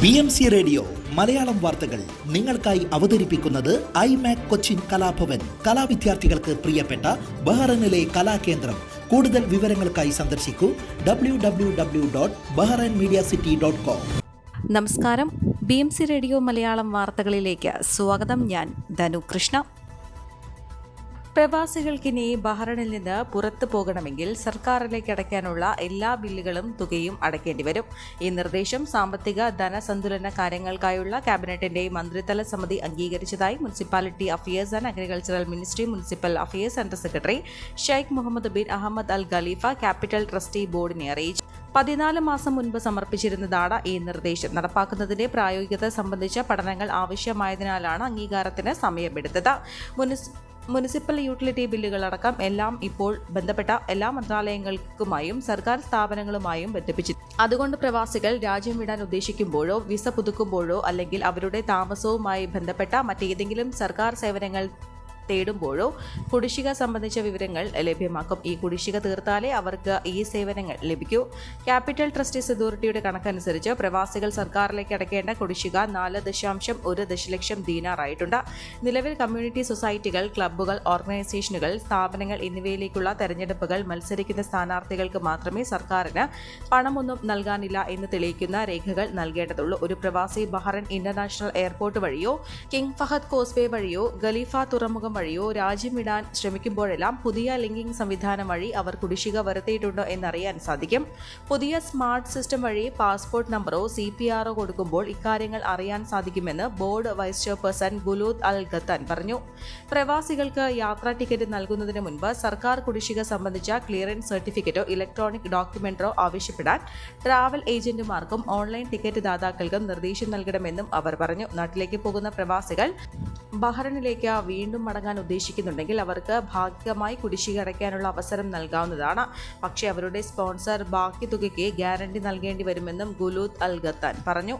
BMC radio Malayalam വാർത്തകൾ നിങ്ങൾക്കായി അവതരിപ്പിക്കുന്നത് ഐമാക് കൊച്ചിൻ കലാഭവൻ. കലാവിദ്യാർത്ഥികൾക്ക് പ്രിയപ്പെട്ട ബഹ്റൈനിലെ കലാകേന്ദ്രം. കൂടുതൽ വിവരങ്ങൾക്കായി സന്ദർശിക്കൂ www.bahrainmediacity.com. നമസ്കാരം, BMC റേഡിയോ മലയാളം വാർത്തകളിലേക്ക് സ്വാഗതം. ഞാൻ ധനു കൃഷ്ണ. പ്രവാസികൾക്കിനി ബഹ്റൈനിൽ നിന്ന് പുറത്തു പോകണമെങ്കിൽ സർക്കാരിലേക്ക് അടയ്ക്കാനുള്ള എല്ലാ ബില്ലുകളും തുകയും അടയ്ക്കേണ്ടി വരും. ഈ നിർദ്ദേശം സാമ്പത്തിക ധനസന്തുലന കാര്യങ്ങൾക്കായുള്ള ക്യാബിനറ്റിന്റെ മന്ത്രിതല സമിതി അംഗീകരിച്ചതായി municipality affairs and agricultural ministry municipal affairs under secretary Sheikh Mohammed bin Ahmed Al Khalifa capital trustee ബോർഡിനെ അറിയിച്ചു. 14 മാസം മുൻപ് സമർപ്പിച്ചിരുന്നതാണ് ഈ നിർദ്ദേശം. നടപ്പാക്കുന്നതിന്റെ പ്രായോഗികത സംബന്ധിച്ച പഠനങ്ങൾ ആവശ്യമായതിനാലാണ് അംഗീകാരത്തിന് സമയമെടുത്തത്. മുനിസിപ്പൽ യൂട്ടിലിറ്റി ബില്ലുകളടക്കം എല്ലാം ഇപ്പോൾ ബന്ധപ്പെട്ട എല്ലാ മന്ത്രാലയങ്ങൾക്കുമായും സർക്കാർ സ്ഥാപനങ്ങളുമായും ബന്ധിപ്പിച്ചു. അതുകൊണ്ട് പ്രവാസികൾ രാജ്യം വിടാൻ ഉദ്ദേശിക്കുമ്പോഴോ വിസ പുതുക്കുമ്പോഴോ അല്ലെങ്കിൽ അവരുടെ താമസവുമായി ബന്ധപ്പെട്ട മറ്റേതെങ്കിലും സർക്കാർ സേവനങ്ങൾ തേടുമ്പോഴോ കുടിശ്ശിക സംബന്ധിച്ച വിവരങ്ങൾ ലഭ്യമാക്കും. ഈ കുടിശ്ശിക തീർത്താലേ അവർക്ക് ഈ സേവനങ്ങൾ ലഭിക്കൂ. ക്യാപിറ്റൽ ട്രസ്റ്റീസ് അതോറിറ്റിയുടെ കണക്കനുസരിച്ച് പ്രവാസികൾ സർക്കാരിലേക്ക് അടയ്ക്കേണ്ട കുടിശ്ശിക 4.1 ദശലക്ഷം ദീനാറായിട്ടുണ്ട്. നിലവിൽ കമ്മ്യൂണിറ്റി സൊസൈറ്റികൾ, ക്ലബ്ബുകൾ, ഓർഗനൈസേഷനുകൾ, സ്ഥാപനങ്ങൾ എന്നിവയിലേക്കുള്ള തെരഞ്ഞെടുപ്പുകൾ മത്സരിക്കുന്ന സ്ഥാനാർത്ഥികൾക്ക് മാത്രമേ സർക്കാരിന് പണമൊന്നും നൽകാനില്ല എന്ന് തെളിയിക്കുന്ന രേഖകൾ നൽകേണ്ടതുള്ളൂ. ഒരു പ്രവാസി ബഹ്റൈൻ ഇന്റർനാഷണൽ എയർപോർട്ട് വഴിയോ കിങ് ഫഹദ് കോസ്വേ വഴിയോ ഖലീഫ തുറമുഖം വഴിയോ രാജ്യം വിടാൻ ശ്രമിക്കുമ്പോഴെല്ലാം പുതിയ ലിങ്കിംഗ് സംവിധാനം വഴി അവർ കുടിശ്ശിക വരുത്തിയിട്ടുണ്ടോ എന്നറിയാൻ സാധിക്കും. പുതിയ സ്മാർട്ട് സിസ്റ്റം വഴി പാസ്പോർട്ട് നമ്പറോ CPRO കൊടുക്കുമ്പോൾ ഇക്കാര്യങ്ങൾ അറിയാൻ സാധിക്കുമെന്ന് ബോർഡ് വൈസ് ചെയർപേഴ്സൺ ഗുലൂദ് അൽ ഖത്താൻ പറഞ്ഞു. പ്രവാസികൾക്ക് യാത്രാ ടിക്കറ്റ് നൽകുന്നതിന് മുൻപ് സർക്കാർ കുടിശ്ശിക സംബന്ധിച്ച ക്ലിയറൻസ് സർട്ടിഫിക്കറ്റോ ഇലക്ട്രോണിക് ഡോക്യുമെന്റോ ആവശ്യപ്പെടാൻ ട്രാവൽ ഏജന്റുമാർക്കും ഓൺലൈൻ ടിക്കറ്റ് ദാതാക്കൾക്കും നിർദ്ദേശം നൽകണമെന്നും അവർ പറഞ്ഞു. നാട്ടിലേക്ക് പോകുന്ന പ്രവാസികൾ ബഹ്റൈനിലേക്ക് വീണ്ടും മടങ്ങാൻ ഉദ്ദേശിക്കുന്നുണ്ടെങ്കിൽ അവർക്ക് ഭാഗികമായി കുടിശ്ശിക അടയ്ക്കാനുള്ള അവസരം നൽകാവുന്നതാണ്. പക്ഷേ അവരുടെ സ്പോൺസർ ബാക്കി തുകയ്ക്ക് ഗ്യാരണ്ടി നൽകേണ്ടി വരുമെന്നും ഗുലൂദ് അൽ ഖത്താൻ പറഞ്ഞു.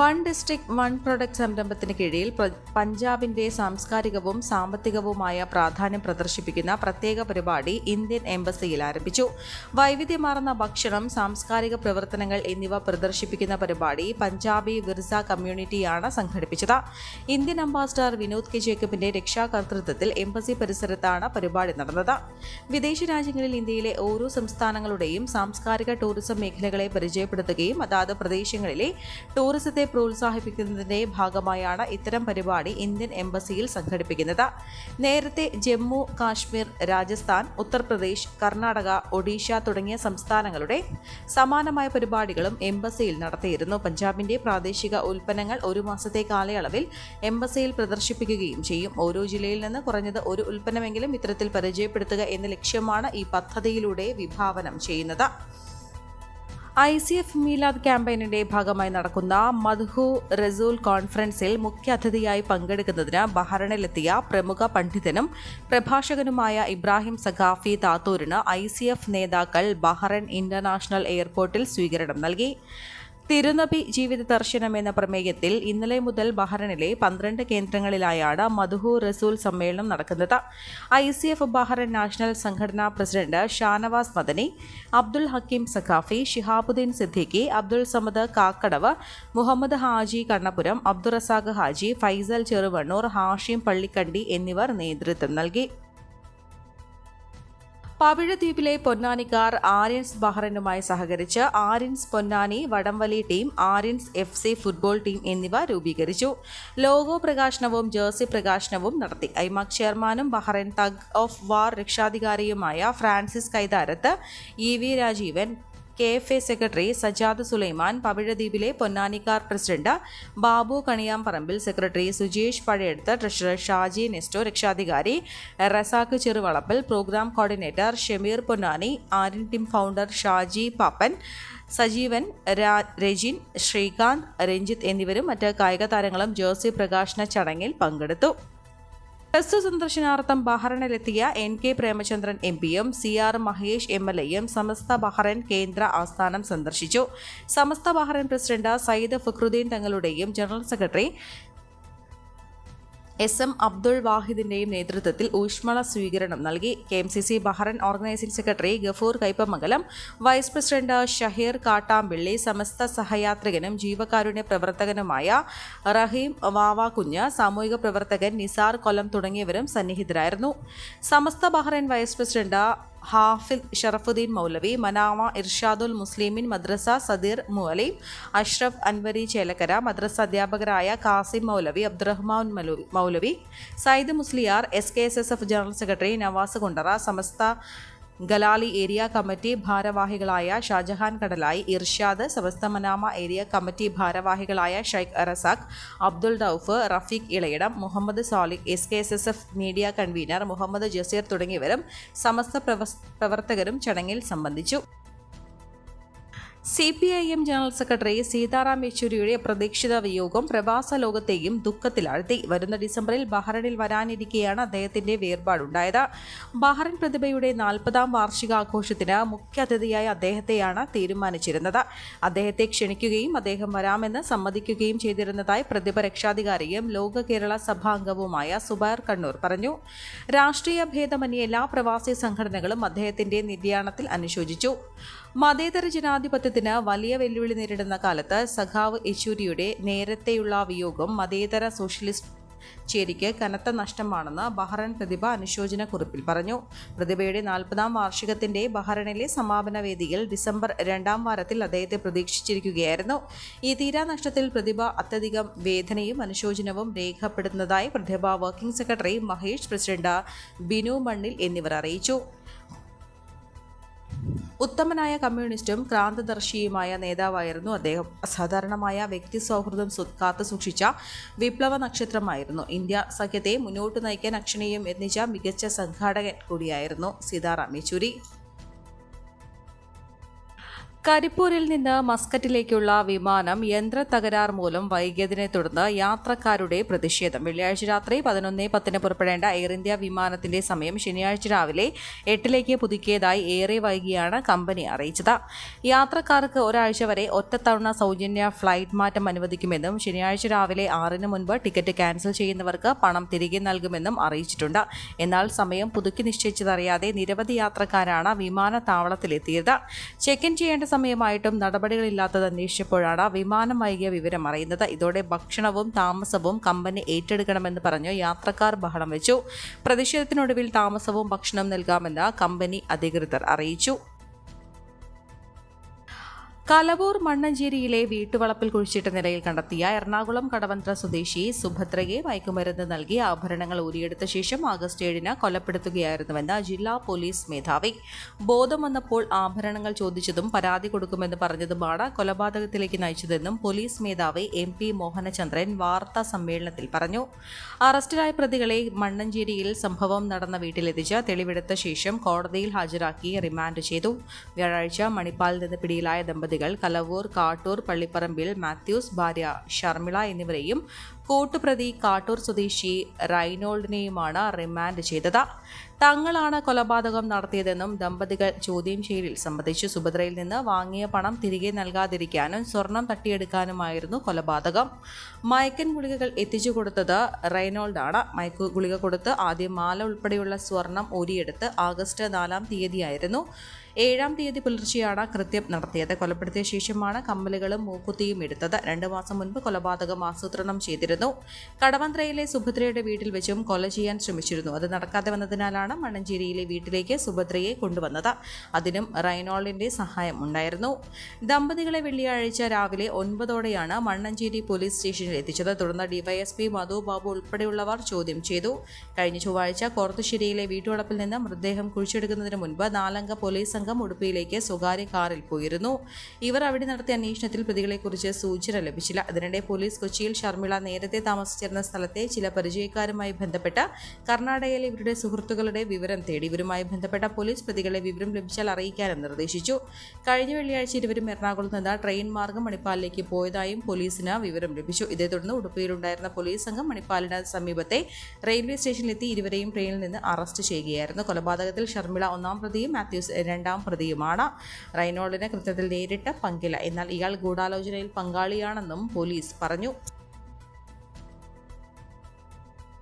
വൺ ഡിസ്ട്രിക്ട് വൺ പ്രൊഡക്റ്റ് സംരംഭത്തിന് കീഴിൽ പഞ്ചാബിന്റെ സാംസ്കാരികവും സാമ്പത്തികവുമായ പ്രാധാന്യം പ്രദർശിപ്പിക്കുന്ന പ്രത്യേക പരിപാടി ഇന്ത്യൻ എംബസിയിൽ ആരംഭിച്ചു. വൈവിധ്യമാർന്ന ഭക്ഷണം, സാംസ്കാരിക പ്രവർത്തനങ്ങൾ എന്നിവ പ്രദർശിപ്പിക്കുന്ന പരിപാടി പഞ്ചാബി വിർസ കമ്മ്യൂണിറ്റിയാണ് സംഘടിപ്പിച്ചത്. ഇന്ത്യൻ അംബാസഡർ വിനോദ് കെ ജേക്കബിന്റെ രക്ഷാകർതൃത്വത്തിൽ എംബസി പരിസരത്താണ് പരിപാടി നടന്നത്. വിദേശ രാജ്യങ്ങളിൽ ഇന്ത്യയിലെ ഓരോ സംസ്ഥാനങ്ങളുടെയും സാംസ്കാരിക ടൂറിസം മേഖലകളെ പരിചയപ്പെടുത്തുകയും അതാത് പ്രദേശങ്ങളിലെ ടൂറിസത്തെ പ്രോത്സാഹിപ്പിക്കുന്നതിന്റെ ഭാഗമായാണ് ഇത്തരം പരിപാടി ഇന്ത്യൻ എംബസിയിൽ സംഘടിപ്പിക്കുന്നത്. നേരത്തെ ജമ്മു കാശ്മീർ, രാജസ്ഥാൻ, ഉത്തർപ്രദേശ്, കർണാടക, ഒഡീഷ തുടങ്ങിയ സംസ്ഥാനങ്ങളുടെ സമാനമായ പരിപാടികളും എംബസിയിൽ നടത്തിയിരുന്നു. പഞ്ചാബിന്റെ പ്രാദേശിക ഉൽപ്പന്നങ്ങൾ 1 മാസത്തെ കാലയളവിൽ എംബസിയിൽ പ്രദർശിപ്പിക്കുകയും ചെയ്യും. ഓരോ ജില്ലയിൽ നിന്ന് കുറഞ്ഞത് ഒരു ഉൽപ്പന്നമെങ്കിലും ഇത്തരത്തിൽ പരിചയപ്പെടുത്തുക എന്ന ലക്ഷ്യമാണ് ഈ പദ്ധതിയിലൂടെ വിഭാവനം ചെയ്യുന്നത്. ICF മീലാദ് ക്യാമ്പയിനിന്റെ ഭാഗമായി നടക്കുന്ന മദ്ഹു റസൂൽ കോൺഫറൻസിൽ മുഖ്യാതിഥിയായി പങ്കെടുക്കുന്നതിന് ബഹ്റൈനിലെത്തിയ പ്രമുഖ പണ്ഡിതനും പ്രഭാഷകനുമായ ഇബ്രാഹിം സഖാഫി താത്തൂരിന് ICF നേതാക്കൾ ബഹ്റൈൻ ഇന്റർനാഷണൽ എയർപോർട്ടിൽ സ്വീകരണം നൽകി. തിരുനബി ജീവിത ദർശനം എന്ന പ്രമേയത്തിൽ ഇന്നലെ മുതൽ ബഹ്റൈനിലെ 12 കേന്ദ്രങ്ങളിലായാണ് മദ്ഹു റസൂൽ സമ്മേളനം നടക്കുന്നത്. ICF ബഹ്റൈൻ നാഷണൽ സംഘടനാ പ്രസിഡന്റ് ഷാനവാസ് മദനി, അബ്ദുൽ ഹക്കീം സഖാഫി, ഷിഹാബുദ്ദീൻ സിദ്ദീഖി, അബ്ദുൽ സമദ് കാക്കടവ്, മുഹമ്മദ് ഹാജി കണ്ണപുരം, അബ്ദുൾ റസാഖ് ഹാജി, ഫൈസൽ ചെറുവണ്ണൂർ, ഹാഷിം പള്ളിക്കണ്ടി എന്നിവർ നേതൃത്വം നൽകി. പവിഴദ്വീപിലെ പൊന്നാനിക്കാർ ആര്യൻസ് ബഹ്റൈനുമായി സഹകരിച്ച് ആര്യൻസ് പൊന്നാനി വടംവലി team, Aryans FC football team എന്നിവ രൂപീകരിച്ചു. ലോഗോ പ്രകാശനവും ജേഴ്സി പ്രകാശനവും നടത്തി. ഐമാക് ചെയർമാനും ബഹ്റൈൻ തഗ് ഓഫ് വാർ രക്ഷാധികാരിയുമായ Francis Kaitharath, EV Rajeevan, KFA secretary Sajad Sulaiman, പവിഴദ്വീപിലെ പൊന്നാനിക്കാർ president Babu Kaniyamparambil, secretary Sujesh Pazhayeduth, treasurer Shaji Nesto, രക്ഷാധികാരി Razak Cheruvalappil, program coordinator Shameer Ponnani, Aryan team founder Shaji Pappan, Sajeevan, Rajin, Srikanth, Ranjith എന്നിവരും മറ്റ് കായിക താരങ്ങളും ജേഴ്സി പ്രകാശന ചടങ്ങിൽ പങ്കെടുത്തു. ടെസ്റ്റ് സന്ദർശനാർത്ഥം ബഹ്റൈനിലെത്തിയ NK പ്രേമചന്ദ്രൻ MPയും CR മഹേഷ് MLAയും സമസ്ത ബഹ്റൈൻ കേന്ദ്ര ആസ്ഥാനം സന്ദർശിച്ചു. സമസ്ത ബഹ്റൈൻ പ്രസിഡന്റ് സയ്യിദ് ഫഖ്റുദ്ദീൻ തങ്ങളുടെയും ജനറൽ സെക്രട്ടറി SM അബ്ദുൾ വാഹിദിന്റെയും നേതൃത്വത്തിൽ ഊഷ്മള സ്വീകരണം നൽകി. KMCC Bahrain organising secretary Gafoor Kaipamangalam, vice president Shaheer Kattampilly, Samastha സഹയാത്രികനും ജീവകാരുണ്യ പ്രവർത്തകനുമായ റഹീം വാവാകുഞ്ഞ്, സാമൂഹിക പ്രവർത്തകൻ നിസാർ കൊല്ലം തുടങ്ങിയവരും സന്നിഹിതരായിരുന്നു. Samastha Bahrain vice president Hafid Sharafuddin Moulavi, Manama Irshadul Muslimeen Madrasa Sadeer Muallim, Ashraf Anwari Chelakkara, മദ്രസ അധ്യാപകരായ Kasim Moulavi, Abdurahman Moulavi, Sayyid Musliyar, SKSSF general secretary Navas Kundara, Samastha Galali area committee ഭാരവാഹികളായ Shahjahan Kadalayi, Irshad, Samastha Manama area committee ഭാരവാഹികളായ Shaikh Razak, Abdul Rauf, Rafeeq Elayidam, Muhammad Saliq, SKSSF media convener Muhammad Jaseer തുടങ്ങിയവരും സമസ്ത പ്രവർത്തകരും ചടങ്ങിൽ സംബന്ധിച്ചു. CPIM ജനറൽ സെക്രട്ടറി സീതാറാം യെച്ചൂരിയുടെ അപ്രതീക്ഷിത വിയോഗം പ്രവാസ ലോകത്തെയും ദുഃഖത്തിലാഴ്ത്തി. വരുന്ന ഡിസംബറിൽ ബഹ്റൈനിൽ വരാനിരിക്കെയാണ് അദ്ദേഹത്തിന്റെ വേർപാടുണ്ടായത്. ബഹ്റൈൻ പ്രതിഭയുടെ 40ാം വാർഷികാഘോഷത്തിന് മുഖ്യാതിഥിയായി അദ്ദേഹത്തെയാണ് തീരുമാനിച്ചിരുന്നത്. അദ്ദേഹത്തെ ക്ഷണിക്കുകയും അദ്ദേഹം വരാമെന്ന് സമ്മതിക്കുകയും ചെയ്തിരുന്നതായി പ്രതിഭ രക്ഷാധികാരിയും ലോക കേരള സഭാംഗവുമായ സുബൈർ കണ്ണൂർ പറഞ്ഞു. രാഷ്ട്രീയ ഭേദമന്യേ എല്ലാ പ്രവാസി സംഘടനകളും അദ്ദേഹത്തിന്റെ നിര്യാണത്തിൽ അനുശോചിച്ചു. മതേതര ജനാധിപത്യത്തിന് വലിയ വെല്ലുവിളി നേരിടുന്ന കാലത്ത് സഖാവ് യെച്ചൂരിയുടെ നേരത്തെയുള്ള വിയോഗം മതേതര സോഷ്യലിസ്റ്റ് ചേരിക്ക് കനത്ത നഷ്ടമാണെന്ന് ബഹ്റൈൻ പ്രതിഭ അനുശോചന കുറിപ്പിൽ പറഞ്ഞു. പ്രതിഭയുടെ 40ാം വാർഷികത്തിന്റെ ബഹ്റൈനിലെ സമാപന വേദിയിൽ ഡിസംബർ 2ാം വാരത്തിൽ അദ്ദേഹത്തെ പ്രതീക്ഷിച്ചിരിക്കുകയായിരുന്നു. ഈ തീരാനഷ്ടത്തിൽ പ്രതിഭ അത്യധികം വേദനയും അനുശോചനവും രേഖപ്പെടുത്തുന്നതായി Prathibha working secretary Mahesh, president Binu Mannil എന്നിവർ അറിയിച്ചു. ഉത്തമനായ കമ്മ്യൂണിസ്റ്റും ക്രാന്തദർശിയുമായ നേതാവായിരുന്നു അദ്ദേഹം. അസാധാരണമായ വ്യക്തി സൗഹൃദം കാത്തുസൂക്ഷിച്ച വിപ്ലവ നക്ഷത്രമായിരുന്നു. ഇന്ത്യ സഖ്യത്തെ മുന്നോട്ട് നയിക്കാൻ അക്ഷീണം യത്നിച്ച മികച്ച സംഘാടകൻ കൂടിയായിരുന്നു സീതാറാം യെച്ചൂരി. കരിപ്പൂരിൽ നിന്ന് മസ്കറ്റിലേക്കുള്ള വിമാനം യന്ത്രത്തകരാർ മൂലം വൈകിയതിനെ തുടർന്ന് യാത്രക്കാരുടെ പ്രതിഷേധം. വെള്ളിയാഴ്ച രാത്രി 11:10 പുറപ്പെടേണ്ട എയർ ഇന്ത്യ വിമാനത്തിന്റെ സമയം ശനിയാഴ്ച രാവിലെ 8 പുതുക്കിയതായി ഏറെ വൈകിയാണ് കമ്പനി അറിയിച്ചത്. യാത്രക്കാർക്ക് ഒരാഴ്ച വരെ ഒറ്റത്തവണ സൗജന്യ ഫ്ലൈറ്റ് മാറ്റം അനുവദിക്കുമെന്നും ശനിയാഴ്ച രാവിലെ 6 മുൻപ് ടിക്കറ്റ് ക്യാൻസൽ ചെയ്യുന്നവർക്ക് പണം തിരികെ നൽകുമെന്നും അറിയിച്ചിട്ടുണ്ട്. എന്നാൽ സമയം പുതുക്കി നിശ്ചയിച്ചതറിയാതെ നിരവധി യാത്രക്കാരാണ് വിമാനത്താവളത്തിലെത്തിയത്. ചെക്ക് ഇൻ ചെയ്യേണ്ട സമയമായിട്ടും നടപടികളില്ലാത്തത് അന്വേഷിച്ചപ്പോഴാണ് വിമാനം വൈകിയ വിവരം അറിയുന്നത്. ഇതോടെ ഭക്ഷണവും താമസവും കമ്പനി ഏറ്റെടുക്കണമെന്ന് പറഞ്ഞ് യാത്രക്കാർ ബഹളം വെച്ചു. പ്രതിഷേധത്തിനൊടുവിൽ താമസവും ഭക്ഷണവും നൽകാമെന്ന് കമ്പനി അധികൃതർ അറിയിച്ചു. കലവൂർ മണ്ണഞ്ചേരിയിലെ വീട്ടുവളപ്പിൽ കുഴിച്ചിട്ട നിലയിൽ കണ്ടെത്തിയ എറണാകുളം കടവന്ത്ര സ്വദേശി സുഭദ്രയെ മയക്കുമരുന്ന് നൽകി ആഭരണങ്ങൾ ഊരിയെടുത്ത ശേഷം ആഗസ്റ്റ് 7 കൊലപ്പെടുത്തുകയായിരുന്നുവെന്ന് ജില്ലാ പോലീസ് മേധാവി. ബോധം വന്നപ്പോൾ ആഭരണങ്ങൾ ചോദിച്ചതും പരാതി കൊടുക്കുമെന്ന് പറഞ്ഞതുമാണ് കൊലപാതകത്തിലേക്ക് നയിച്ചതെന്നും പോലീസ് മേധാവി MP മോഹനചന്ദ്രൻ വാർത്താ സമ്മേളനത്തിൽ പറഞ്ഞു. അറസ്റ്റിലായ പ്രതികളെ മണ്ണഞ്ചേരിയിൽ സംഭവം നടന്ന വീട്ടിലെത്തിച്ച് തെളിവെടുത്ത ശേഷം കോടതിയിൽ ഹാജരാക്കി റിമാൻഡ് ചെയ്തു. വ്യാഴാഴ്ച മണിപ്പാലിൽ നിന്ന് പിടിയിലായ ദമ്പതികൾ കലവൂർ, കാട്ടൂർ, പള്ളിപ്പറമ്പിൽ മാത്യൂസ്, ഭാര്യ ഷർമിള എന്നിവരെയും കൂട്ടുപ്രതി കാട്ടൂർ സ്വദേശി റൈനോൾഡിനെയുമാണ് റിമാൻഡ് ചെയ്തത്. തങ്ങളാണ് കൊലപാതകം നടത്തിയതെന്നും ദമ്പതികൾ ചോദ്യം ചെയ്യലിൽ സമ്മതിച്ചു. സുഭദ്രയിൽ നിന്ന് വാങ്ങിയ പണം തിരികെ നൽകാതിരിക്കാനും സ്വർണം തട്ടിയെടുക്കാനുമായിരുന്നു കൊലപാതകം. മയക്കൻ ഗുളികകൾ എത്തിച്ചു കൊടുത്തത് റൈനോൾഡാണ്. ഗുളിക കൊടുത്ത് ആദ്യം മാല ഉൾപ്പെടെയുള്ള സ്വർണം ഊരിയെടുത്ത് ആഗസ്റ്റ് 4-ാം തീയതിയായിരുന്നു. 7-ാം തീയതി പുലർച്ചെയാണ് കൃത്യം നടത്തിയത്. കൊലപ്പെടുത്തിയ ശേഷമാണ് കമ്മലുകളും മൂക്കുത്തിയും എടുത്തത്. 2 മാസം മുൻപ് കൊലപാതകം ആസൂത്രണം ചെയ്തിരുന്നു. കടവന്ത്രയിലെ സുഭദ്രയുടെ വീട്ടിൽ വെച്ചും കൊല ചെയ്യാൻ ശ്രമിച്ചിരുന്നു. അത് നടക്കാതെ വന്നതിനാലാണ് മണ്ണഞ്ചേരിയിലെ വീട്ടിലേക്ക് സുഭദ്രയെ കൊണ്ടുവന്നത്. അതിനും റൈനോൾഡിന്റെ സഹായം ഉണ്ടായിരുന്നു. ദമ്പതികളെ വെള്ളിയാഴ്ച രാവിലെ 9-ഓടെയാണ് മണ്ണഞ്ചേരി പോലീസ് സ്റ്റേഷനിൽ എത്തിച്ചത്. തുടർന്ന് ഡിവൈഎസ്പി മധു ബാബു ഉൾപ്പെടെയുള്ളവർ ചോദ്യം ചെയ്തു. കഴിഞ്ഞ ചൊവ്വാഴ്ച കോർത്തുശ്ശേരിയിലെ വീട്ടുവളപ്പിൽ നിന്ന് മൃതദേഹം കുഴിച്ചെടുക്കുന്നതിന് മുൻപ് 4-അംഗ പോലീസ് സംഘം ഉടുപ്പിയിലേക്ക് സ്വകാര്യ കാറിൽ പോയിരുന്നു. ഇവർ അവിടെ നടത്തിയ അന്വേഷണത്തിൽ പ്രതികളെക്കുറിച്ച് സൂചന ലഭിച്ചില്ല. അതിനിടെ പോലീസ് കൊച്ചിയിൽ ഷർമിള നേരത്തെ താമസിച്ചിരുന്ന സ്ഥലത്തെ ചില പരിചയക്കാരുമായി ബന്ധപ്പെട്ട് കർണാടകയിലെ ഇവരുടെ സുഹൃത്തുക്കളുടെ വിവരം തേടി. ഇവരുമായി ബന്ധപ്പെട്ട പോലീസ് പ്രതികളെ വിവരം ലഭിച്ചാൽ അറിയിക്കാനും നിർദ്ദേശിച്ചു. കഴിഞ്ഞ വെള്ളിയാഴ്ച ഇരുവരും എറണാകുളത്ത് നിന്ന് ട്രെയിൻ മാർഗം മണിപ്പാലിലേക്ക് പോയതായും പോലീസിന് വിവരം ലഭിച്ചു. ഇതേ തുടർന്ന് ഉടുപ്പിയിലുണ്ടായിരുന്ന പോലീസ് സംഘം മണിപ്പാലിന് സമീപത്തെ റെയിൽവേ സ്റ്റേഷനിലെത്തി ഇരുവരെയും ട്രെയിനിൽ നിന്ന് അറസ്റ്റ് ചെയ്യുകയായിരുന്നു. കൊലപാതകത്തിൽ ഷർമിള 1-ാം പ്രതിയും മാത്യൂസ് 2-ാം പ്രതിയുമാണ്. റൈനോൾഡിന് കൃത്യത്തിൽ നേരിട്ട് പങ്കില്ല. എന്നാൽ ഇയാൾ ഗൂഢാലോചനയിൽ പങ്കാളിയാണെന്നും പോലീസ് പറഞ്ഞു.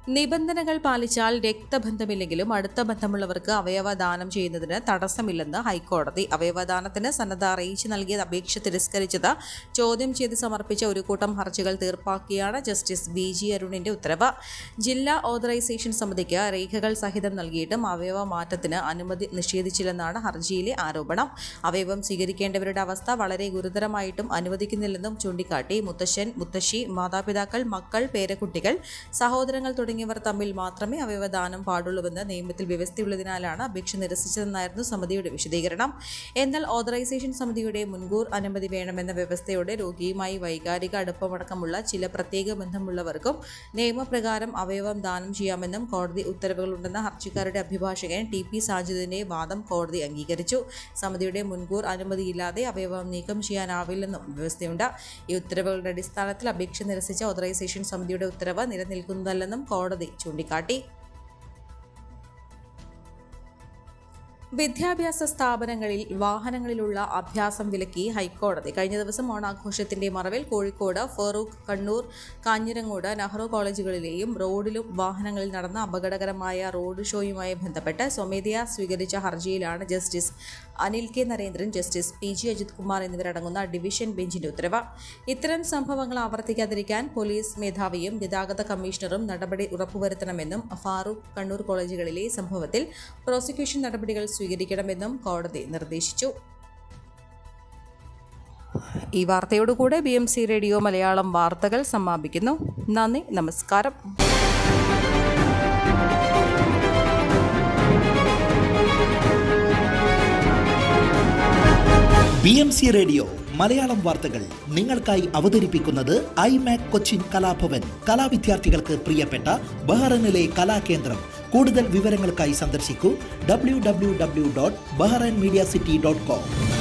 നിബന്ധനകൾ പാലിച്ചാൽ രക്തബന്ധമില്ലെങ്കിലും അടുത്ത ബന്ധമുള്ളവർക്ക് അവയവദാനം ചെയ്യുന്നതിന് തടസ്സമില്ലെന്ന് ഹൈക്കോടതി. അവയവദാനത്തിന് സന്നദ്ധ അറിയിച്ച് നൽകിയ അപേക്ഷ തിരസ്കരിച്ചത് ചോദ്യം ചെയ്ത് സമർപ്പിച്ച ഒരു കൂട്ടം ഹർജികൾ തീർപ്പാക്കിയാണ് ജസ്റ്റിസ് BG അരുണിന്റെ ഉത്തരവ്. ജില്ലാ ഓതറൈസേഷൻ സമിതിക്ക് രേഖകൾ സഹിതം നൽകിയിട്ടും അവയവ മാറ്റത്തിന് അനുമതി നിഷേധിച്ചില്ലെന്നാണ് ഹർജിയിലെ ആരോപണം. അവയവം സ്വീകരിക്കേണ്ടവരുടെ അവസ്ഥ വളരെ ഗുരുതരമായിട്ടും അനുവദിക്കുന്നില്ലെന്നും ചൂണ്ടിക്കാട്ടി മുത്തശ്ശൻ, മുത്തശ്ശി, മാതാപിതാക്കൾ, മക്കൾ, പേരക്കുട്ടികൾ, സഹോദരങ്ങൾ തുടങ്ങിയവർ തമ്മിൽ മാത്രമേ അവയവദാനം പാടുള്ളൂവെന്ന് നിയമത്തിൽ വ്യവസ്ഥയുള്ളതിനാലാണ് അപേക്ഷ നിരസിച്ചതെന്നായിരുന്നു സമിതിയുടെ വിശദീകരണം. എന്നാൽ ഓതറൈസേഷൻ സമിതിയുടെ മുൻകൂർ അനുമതി വേണമെന്ന വ്യവസ്ഥയോടെ രോഗിയുമായി വൈകാരിക അടുപ്പമടക്കമുള്ള ചില പ്രത്യേക ബന്ധമുള്ളവർക്കും നിയമപ്രകാരം അവയവം ദാനം ചെയ്യാമെന്നും കോടതി ഉത്തരവുകളുണ്ടെന്ന ഹർജിക്കാരുടെ അഭിഭാഷകൻ TP സാജിദിന്റെ വാദം കോടതി അംഗീകരിച്ചു. സമിതിയുടെ മുൻകൂർ അനുമതിയില്ലാതെ അവയവം നീക്കം ചെയ്യാനാവില്ലെന്നും വ്യവസ്ഥയുണ്ട്. ഈ ഉത്തരവുകളുടെ അടിസ്ഥാനത്തിൽ അപേക്ഷ നിരസിച്ച ഓതറൈസേഷൻ സമിതിയുടെ ഉത്തരവ് നിലനിൽക്കുന്നതല്ലെന്നും കോടതി ചൂണ്ടിക്കാട്ടി. വിദ്യാഭ്യാസ സ്ഥാപനങ്ങളിൽ വാഹനങ്ങളിലുള്ള അഭ്യാസം വിലക്കി ഹൈക്കോടതി. കഴിഞ്ഞ ദിവസം ഓണാഘോഷത്തിന്റെ മറവിൽ കോഴിക്കോട്, ഫറൂഖ്, കണ്ണൂർ, കാഞ്ഞിരങ്ങോട്, നെഹ്റു കോളേജുകളിലെയും റോഡിലും വാഹനങ്ങളിൽ നടന്ന അപകടകരമായ റോഡ് ഷോയുമായി ബന്ധപ്പെട്ട് സ്വമേധയാ സ്വീകരിച്ച ഹർജിയിലാണ് justice Anil K. Narendran, justice PG Ajith Kumar എന്നിവരടങ്ങുന്ന ഡിവിഷൻ ബെഞ്ചിന്റെ ഉത്തരവ്. ഇത്തരം സംഭവങ്ങൾ ആവർത്തിക്കാതിരിക്കാൻ പോലീസ് മേധാവിയും ഗതാഗത കമ്മീഷണറും നടപടി ഉറപ്പുവരുത്തണമെന്നും ഫാറൂഖ്, കണ്ണൂർ കോളേജുകളിലെ സംഭവത്തിൽ പ്രോസിക്യൂഷൻ നടപടികൾ സ്വീകരിക്കണമെന്നും കോടതി നിർദ്ദേശിച്ചു. ഈ വാർത്തയോടുകൂടെ BMC റേഡിയോ മലയാളം വാർത്തകൾ സമാപിക്കുന്നു. നന്ദി, നമസ്കാരം. BMC റേഡിയോ മലയാളം വാർത്തകൾ നിങ്ങൾക്കായി അവതരിപ്പിക്കുന്നത് iMac കൊച്ചിൻ കലാഭവൻ. കലാവിദ്യാർത്ഥികൾക്ക് പ്രിയപ്പെട്ട ബഹ്റൈനിലെ കലാകേന്ദ്രം. കൂടുതൽ വിവരങ്ങൾക്കായി സന്ദർശിക്കൂ www.bahrainmediacity.com.